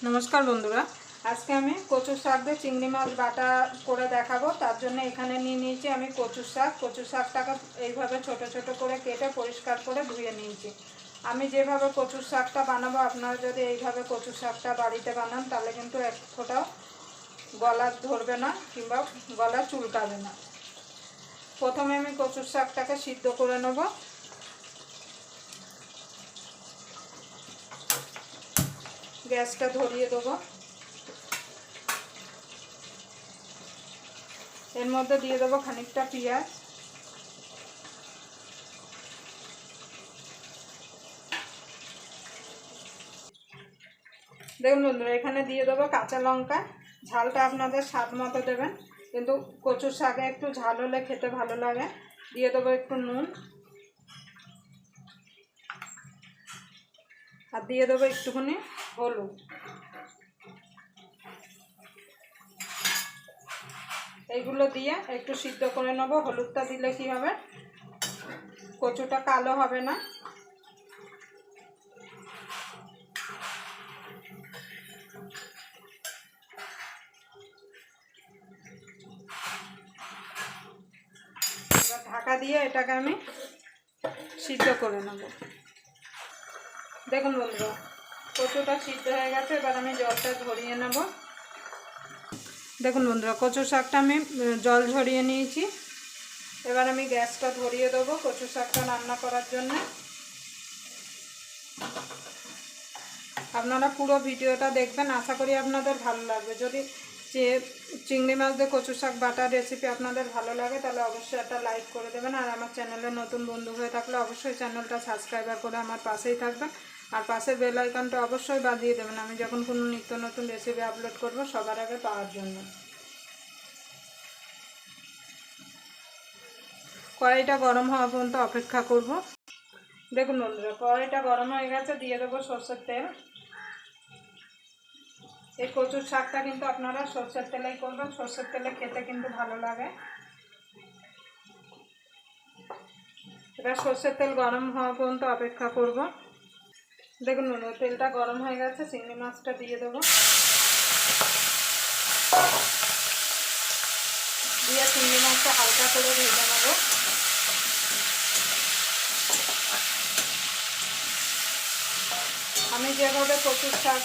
नमस्कार बंधुरा आज के हमें कचुर शाक दिए चिंगड़ी माछ बाटा करे देखाबो। तार जन्य एखाने निये नियेछि आमि कचुर शाकटाके एइभाবে छोटो छोटो करे केटे परिष्कार करे धुए नियेछि। आमि जेभाবে कचुर शाकटा बानाबो आपनारा जोदि एइभाবে कचुर शाकटा बाड़ीते बानान ताहले किन्तु एक फोঁটাও गला धरबे ना किंबा गला चुलकाबे ना। प्रथमे आमि कचुर शाकटाके सिद्ध करे नेब। गैसटा धरिए देव। एर मध्य दिए देव खानिकटा पेঁয়াজ। देखुन बंधुरा एखाने दिए देव काँचा लंका। झालटा आपनादेर स्वाद मतो देवें, किन्तु कचुर शाके एकटु झाल होले खेते भालो लागे। दिए देव एकटु नुन और दिए देव एकटुखानि हलुद। एगुलो दिए एकटु सिद्ध करे नेब। हलुदटा दिले कि होबे कचुटा कालो होबे ना। ढाका दिए एटाके आमि सिद्ध करे नेब। देखुन बंधुरा कचुटा सिद्ध हो गेছে। এবার আমি জলটা ঝরিয়ে নেব। দেখুন বন্ধুরা কচুর শাকটা আমি জল ঝরিয়ে নিয়েছি। এবার আমি গ্যাসটা ধরিয়ে দেবো কচুর শাকটা রান্না করার জন্য। আপনারা পুরো ভিডিওটা দেখবেন, আশা করি আপনাদের ভালো লাগবে। যদি যে চিংড়ি মাছ দিয়ে কচুর শাক বাটার রেসিপি আপনাদের ভালো লাগে তাহলে অবশ্যই একটা লাইক করে দেবেন। আর আমার চ্যানেলে নতুন বন্ধু হয়ে থাকলে অবশ্যই চ্যানেলটা সাবস্ক্রাইব করে আমার পাশেই থাকবেন। আর পাশের বেল আইকনটা অবশ্যই বাজিয়ে দেবেন, আমি যখন কোনো নিত্য নতুন রেসিপি আপলোড করব সবার আগে পাওয়ার জন্য। কড়াইটা গরম হওয়া পর্যন্ত অপেক্ষা করব। দেখুন বন্ধুরা কড়াইটা গরম হয়ে গেছে, দিয়ে দেবো সরষের তেল। এই কচুর শাকটা কিন্তু আপনারা সরষের তেলেই করবেন, সরষের তেলে খেতে কিন্তু ভালো লাগে। এবার সরষের তেল গরম হওয়া পর্যন্ত অপেক্ষা করব। দেখুন বন্ধুরা তেলটা গরম হয়ে গেছে, চিংড়ি মাছটা দিয়ে দেবো। দিয়ে চিংড়ি মাছটা হালকা করে ভেজে নেব। আমি যেভাবে কচুর শাক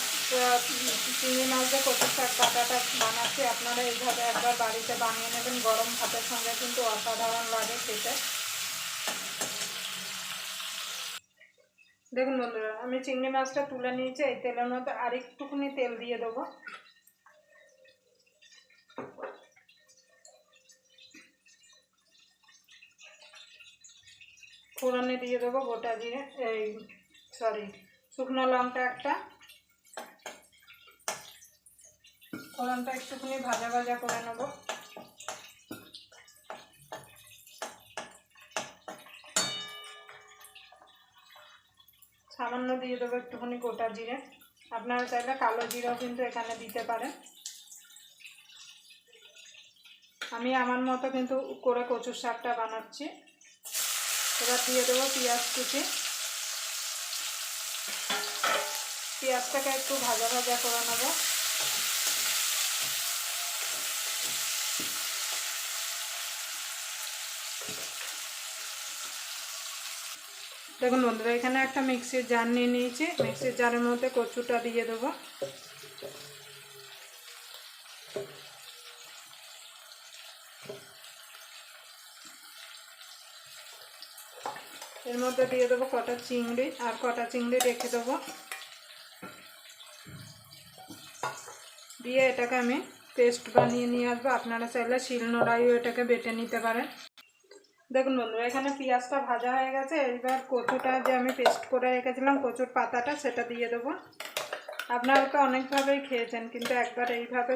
চিংড়ি মাছ দিয়ে কচুর শাক বাটাটা বানাচ্ছি আপনারা এইভাবে একবার বাড়িতে বানিয়ে নেবেন। গরম ভাতের সঙ্গে কিন্তু অসাধারণ লাগে খেতে। দেখুন বন্ধুরা আমি চিংড়ি মাছটা তুলে নিয়েছি। এই তেলের মধ্যে আর একটুখানি তেল দিয়ে দেবো। ফোড়নে দিয়ে দেবো গোটা জিরে, শুকনো লঙ্কা একটা। ফোড়নটা একটুখানি ভাজা ভাজা করে নেব। সামান্য দিয়ে দেবো একটুখানি গোটা জিরে। আপনারা চাইলে কালো জিরাও কিন্তু এখানে দিতে পারেন। আমি আমার মতো কিন্তু করে কচুর শাকটা বানাচ্ছি। এবার দিয়ে দেবো পেঁয়াজ কুচি। পেঁয়াজটাকে একটু ভাজা ভাজা করে নেব। দেখুন বন্ধুরা এখানে একটা মিক্সির জার নিয়ে নিয়েছি। মিক্সির জারের মধ্যে কচুটা দিয়ে দেবো। এর মধ্যে দিয়ে দেবো কটা চিংড়ি, আর কটা চিংড়ি রেখে দেবো। দিয়ে এটাকে আমি পেস্ট বানিয়ে নিয়ে আসবো। আপনারা চাইলে শিলনোড়াইও এটাকে বেটে নিতে পারেন। দেখুন বন্ধুরা এখানে পেঁয়াজটা ভাজা হয়ে গেছে। এবার কচুটা যে আমি পেস্ট করে রেখেছিলাম কচুর পাতাটা সেটা দিয়ে দেবো। আপনারা তো অনেকভাবেই খেয়েছেন, কিন্তু একবার এইভাবে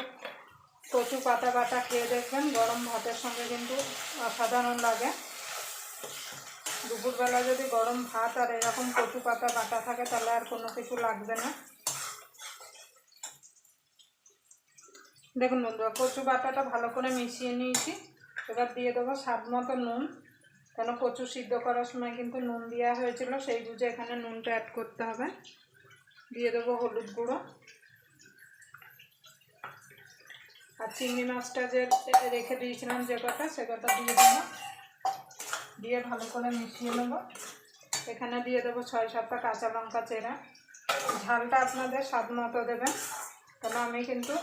কচু পাতা বাটা খেয়ে দেখবেন, গরম ভাতের সঙ্গে কিন্তু অসাধারণ লাগে। দুপুরবেলা যদি গরম ভাত আর এরকম কচু পাতা বাটা থাকে তাহলে আর কোনো কিছু লাগবে না। দেখুন বন্ধুরা কচু বাটাটা ভালো করে মিশিয়ে নিয়েছি। এবার দিয়ে দেবো স্বাদ মতো নুন, কেন কচু সিদ্ধ করার সময় কিন্তু নুন দেওয়া হয়েছিল, সেই বুঝে এখানে নুনটা অ্যাড করতে হবে। দিয়ে দেবো হলুদ গুঁড়ো, আর চিংড়ি মাছটা যে রেখে দিয়েছিলাম যে কটা সে কটা দিয়ে দেবো, দিয়ে ভালো করে মিশিয়ে নেবো। এখানে দিয়ে দেবো 6-7টা কাঁচা লঙ্কা চেরা। ঝালটা আপনাদের স্বাদ মতো দেবেন, কারণ আমি কিন্তু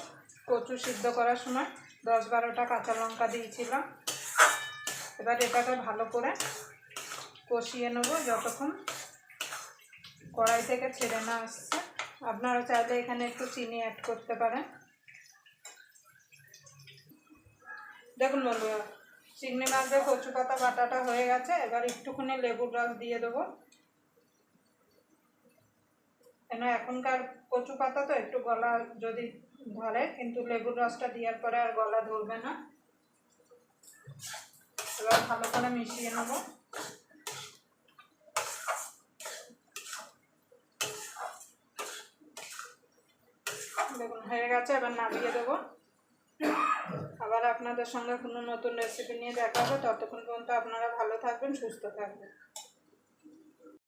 কচু সিদ্ধ করার সময় 10-12টা কাঁচা লঙ্কা দিয়েছিলাম। এবার এটাকে ভালো করে কষিয়ে নেবো যতক্ষণ কড়াই থেকে ছেড়ে না আসছে। আপনারা চাইলে এখানে একটু চিনি অ্যাড করতে পারেন। দেখুন বন্ধুরা, চিংড়ি মাছ দিয়ে কচু পাতা বাটাটা হয়ে গেছে। এবার একটুখানি লেবুর রস দিয়ে দেবো, কেন এখনকার কচু পাতা তো একটু গলা যদি ধরে, কিন্তু লেবুর রসটা দেওয়ার পরে আর গলা ধরবে না। এবার ভালো করে মিশিয়ে নেব। দেখুন হয়ে গেছে, এবার নামিয়ে দেবো। আবার আপনাদের সঙ্গে কোনো নতুন রেসিপি নিয়ে দেখা হবে। ততক্ষণ পর্যন্ত আপনারা ভালো থাকবেন, সুস্থ থাকবেন।